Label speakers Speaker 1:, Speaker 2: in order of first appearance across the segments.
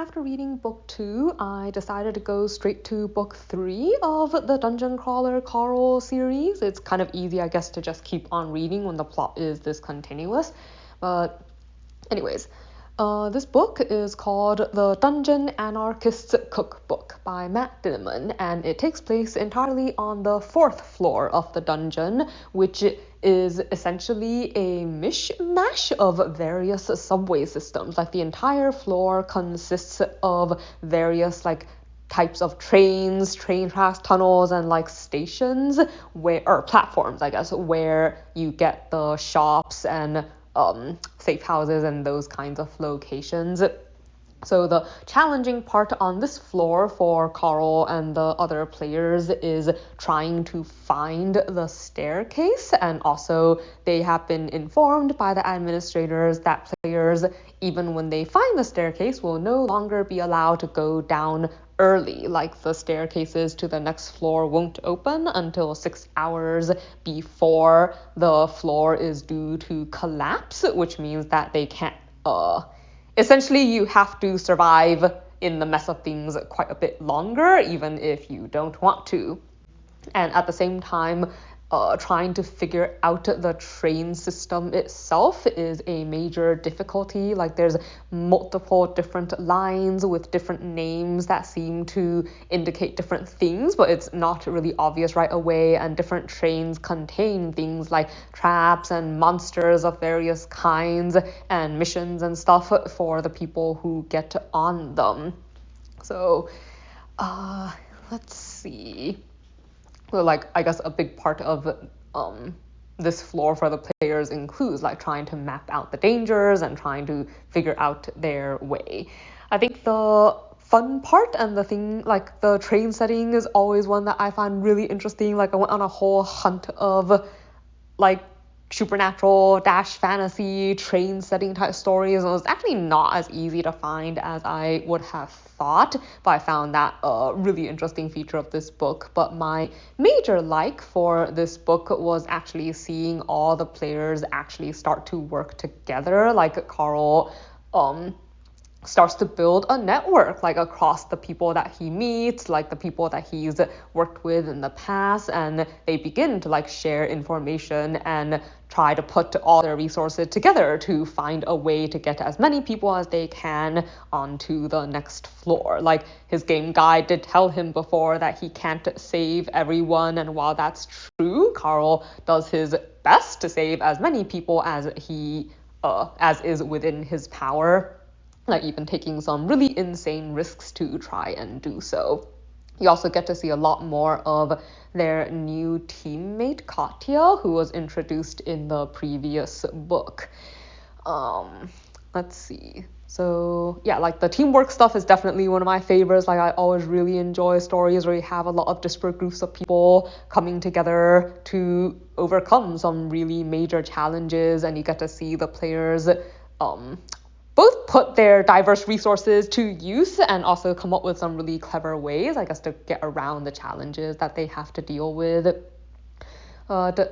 Speaker 1: after reading book 2, I decided to go straight to book 3 of the Dungeon Crawler Carl series. It's kind of easy, I guess, to just keep on reading when the plot is this continuous. But anyways, this book is called The Dungeon Anarchist's Cookbook by Matt Dinniman, and it takes place entirely on the 4th floor of the dungeon, which is essentially a mishmash of various subway systems. Like, the entire floor consists of various types of trains, train tracks, tunnels, and stations or platforms, I guess, where you get the shops and safe houses and those kinds of locations. So the challenging part on this floor for Carl and the other players is trying to find the staircase, and also they have been informed by the administrators that players, even when they find the staircase, will no longer be allowed to go down early. Like, the staircases to the next floor won't open until 6 hours before the floor is due to collapse, which means that they can't essentially, you have to survive in the mess of things quite a bit longer, even if you don't want to. And at the same time, trying to figure out the train system itself is a major difficulty. There's multiple different lines with different names that seem to indicate different things, but it's not really obvious right away, and different trains contain things like traps and monsters of various kinds and missions and stuff for the people who get on them. So, let's see. So, I guess a big part of this floor for the players includes trying to map out the dangers and trying to figure out their way. I think the fun part and the thing, the train setting, is always one that I find really interesting. I went on a whole hunt of supernatural / fantasy train setting type stories, and it was actually not as easy to find as I would have thought, but I found that a really interesting feature of this book. But my major for this book was actually seeing all the players actually start to work together. Carl starts to build a network across the people that he meets, the people that he's worked with in the past, and they begin to share information and try to put all their resources together to find a way to get as many people as they can onto the next floor. His game guide did tell him before that he can't save everyone, and while that's true, Carl does his best to save as many people as as is within his power, even taking some really insane risks to try and do so. You also get to see a lot more of their new teammate, Katya, who was introduced in the previous book. Let's see. So yeah, the teamwork stuff is definitely one of my favorites. I always really enjoy stories where you have a lot of disparate groups of people coming together to overcome some really major challenges, and you get to see the players both put their diverse resources to use and also come up with some really clever ways, I guess, to get around the challenges that they have to deal with.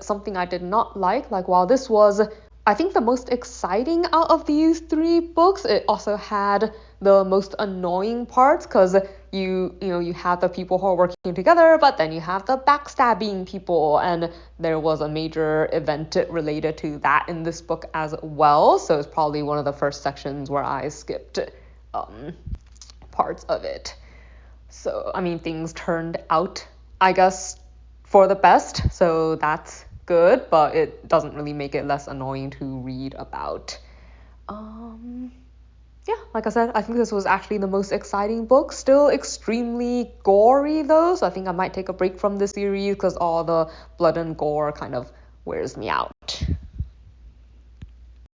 Speaker 1: Something I did not while this was, I think, the most exciting out of these 3 books, it also had the most annoying parts, because you have the people who are working together, but then you have the backstabbing people, and there was a major event related to that in this book as well. So it's probably one of the first sections where I skipped parts of it. So, I mean, things turned out, I guess, for the best, so that's good, but it doesn't really make it less annoying to read about. Yeah, like I said, I think this was actually the most exciting book. Still extremely gory though, so I think I might take a break from this series because all the blood and gore kind of wears me out.